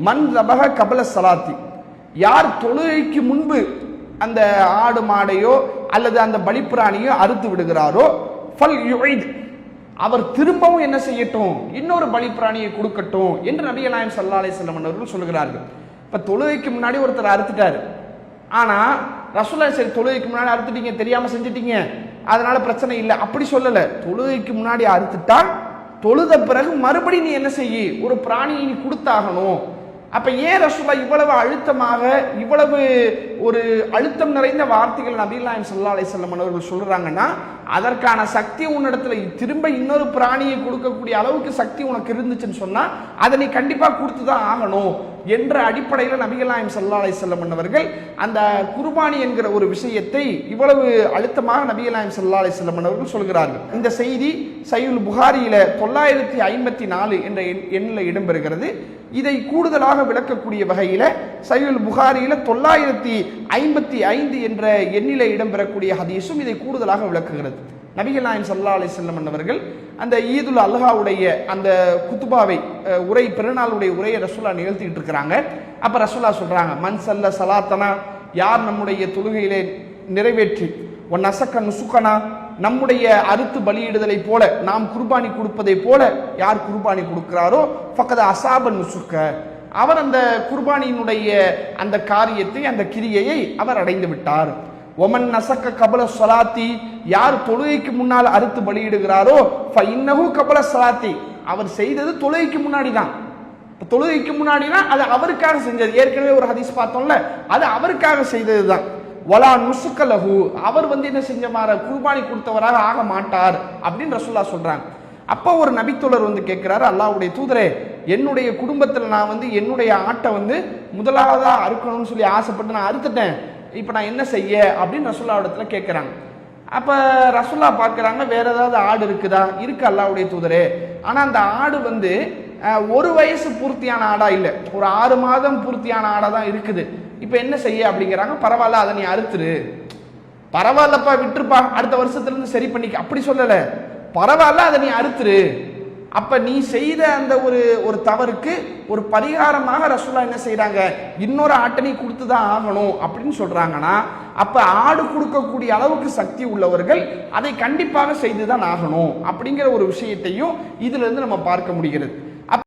மன் தபக கபல சலாத்தி, யார் தொழுகைக்கு முன்பு அந்த ஆடு மாடையோ அல்லது அந்த பலிப்பிராணியோ அறுத்து விடுகிறாரோ ஃபல் யுஇத், அவர் திரும்பவும் என்ன செய்யட்டும், இன்னொரு பலிப்பிராணியை கொடுக்கட்டும் என்று நபிகள் நாயகம் ஸல்லல்லாஹு அலைஹி வஸல்லம் அவர்கள் சொல்கிறார்கள். இப்ப தொழுகைக்கு முன்னாடி ஒருத்தர் அறுத்துட்டாரு, ஆனா ரசூலுல்லாஹி சரி தொழுகைக்கு முன்னாடி அறுத்துட்டீங்க, தெரியாம செஞ்சிட்டீங்க, அதனால பிரச்சனை இல்லை அப்படி சொல்லல. தொழுகைக்கு முன்னாடி அறுத்துட்டா தொழுத பிறகு மறுபடியும் நீ என்ன செய்ய, ஒரு பிராணியை நீ கொடுத்தாகணும். அப்ப ஏன் ரசூலுல்லாஹ் இவ்வளவு அழுத்தமாக, இவ்வளவு ஒரு அழுத்தம் நிறைந்த வார்த்தைகள் நபிகள் நாயகம் ஸல்லல்லாஹு அலைஹி வஸல்லம் அவர்கள் சொல்றாங்கன்னா, அதற்கான சக்தி உன்னிடத்துல திரும்ப இன்னொரு பிராணியை கொடுக்கக்கூடிய அளவுக்கு சக்தி உனக்கு இருந்துச்சுன்னு சொன்னா அதை நீ கண்டிப்பா கொடுத்துதான் ஆகணும் என்ற அடிப்படையில் நபிகள் நாயகம் ஸல்லல்லாஹு அலைஹி வஸல்லம் அவர்கள் அந்த குர்பானி என்கிற ஒரு விஷயத்தை இவ்வளவு அழுத்தமாக நபிகள் நாயகம் ஸல்லல்லாஹு அலைஹி வஸல்லம் அவர்கள் சொல்கிறார்கள். இந்த செய்தி சஹீஹுல் புகாரியில 954 என்ற எண்ணில் இடம்பெறுகிறது. இதை கூடுதலாக விளக்கக்கூடிய வகையில சஹீஹுல் புகாரியில 955 என்ற எண்ணில இடம்பெறக்கூடிய ஹதீஸும் இதை கூடுதலாக விளக்குகிறது. நபிகள் நாயகம் ஸல்லல்லாஹு அலைஹி வஸல்லம் அவர்கள் அந்த ஈதுல் அல்ஹாவுடைய அந்த குத்துபாவை உரை, பெருநாளுடைய உரையை ரசூலா நிகழ்த்திட்டு இருக்கிறாங்க. அப்ப ரசூலா சொல்றாங்க, மன் சல்ல சலாத்தனா, யார் நம்முடைய தொழுகையிலே நிறைவேற்றி, ஒன் அசக்க நுசுக்கனா, நம்முடைய அறுத்து பலியிடுதலை போல நாம் குர்பானி கொடுப்பதை போல யார் குர்பானி கொடுக்கிறாரோ ஃபக்கத அசாப நுசுக்க, அவர் அந்த குர்பானியினுடைய அந்த காரியத்தை, அந்த கிரியையை அவர் அடைந்து விட்டார். ஒமன் நசக்க கபல சலாத்தி, யார் தொழுகைக்கு முன்னால் அறுத்து பலியிடுகிறாரோ ஃபஇன்னஹு கபல சலாத்தி, அவர் செய்தது தொழுகைக்கு முன்னாடி தான். தொழுகைக்கு முன்னாடினா அது அவருக்காக செஞ்சது. ஏற்கனவே ஒரு ஹதீஸ் பார்த்தோம்ல, அது அவருக்காக செய்தது தான். வலா நுசுக்கலஹு, அவர் என்ன செஞ்சமாற குர்பானி கொடுத்தவராக ஆக மாட்டார் அப்படின்னு ரசூலுல்லாஹ் சொல்றாங்க. அப்போ ஒரு நபித்தோழர் கேட்கிறாரு, அல்லாஹ்வுடைய தூதரே, என்னுடைய குடும்பத்தில் நான் என்னுடைய ஆட்டை முதலாவதா அறுக்கணும்னு சொல்லி ஆசைப்பட்டு நான் அறுத்துட்டேன், இப்போ நான் என்ன செய்ய அப்படின்னு ரசூலுல்லாஹ் இடத்துல கேட்குறாங்க. அப்போ ரசூலுல்லாஹ் பார்க்குறாங்க, வேற ஏதாவது ஆடு இருக்குதா? இருக்கு அல்லாஹ்வுடைய தூதரே, ஆனால் அந்த ஆடு ஒரு வயசு பூர்த்தியான ஆடா இல்லை, ஒரு 6 மாதம் பூர்த்தியான ஆடா தான் இருக்குது. இப்போ என்ன செய்ய அப்படிங்கிறாங்க. பரவாயில்ல, அதை நீ அறுத்துரு, பரவாயில்லப்பா விட்டுருப்பா, அடுத்த வருஷத்துலேருந்து சரி பண்ணிக்க அப்படி சொல்லலை, பரவாயில்ல அதை நீ அறுத்துரு. அப்ப நீ செய்த அந்த ஒரு தவறுக்கு ஒரு பரிகாரமாக ரசூலுல்லாஹ் என்ன செய்யறாங்க, இன்னொரு ஆட்டை நீ கொடுத்துதான் ஆகணும் அப்படின்னு சொல்றாங்கன்னா, அப்ப ஆடு கொடுக்கக்கூடிய அளவுக்கு சக்தி உள்ளவர்கள் அதை கண்டிப்பாக செய்துதான் ஆகணும் அப்படிங்கிற ஒரு விஷயத்தையும் இதுல இருந்து நம்ம பார்க்க முடிகிறது.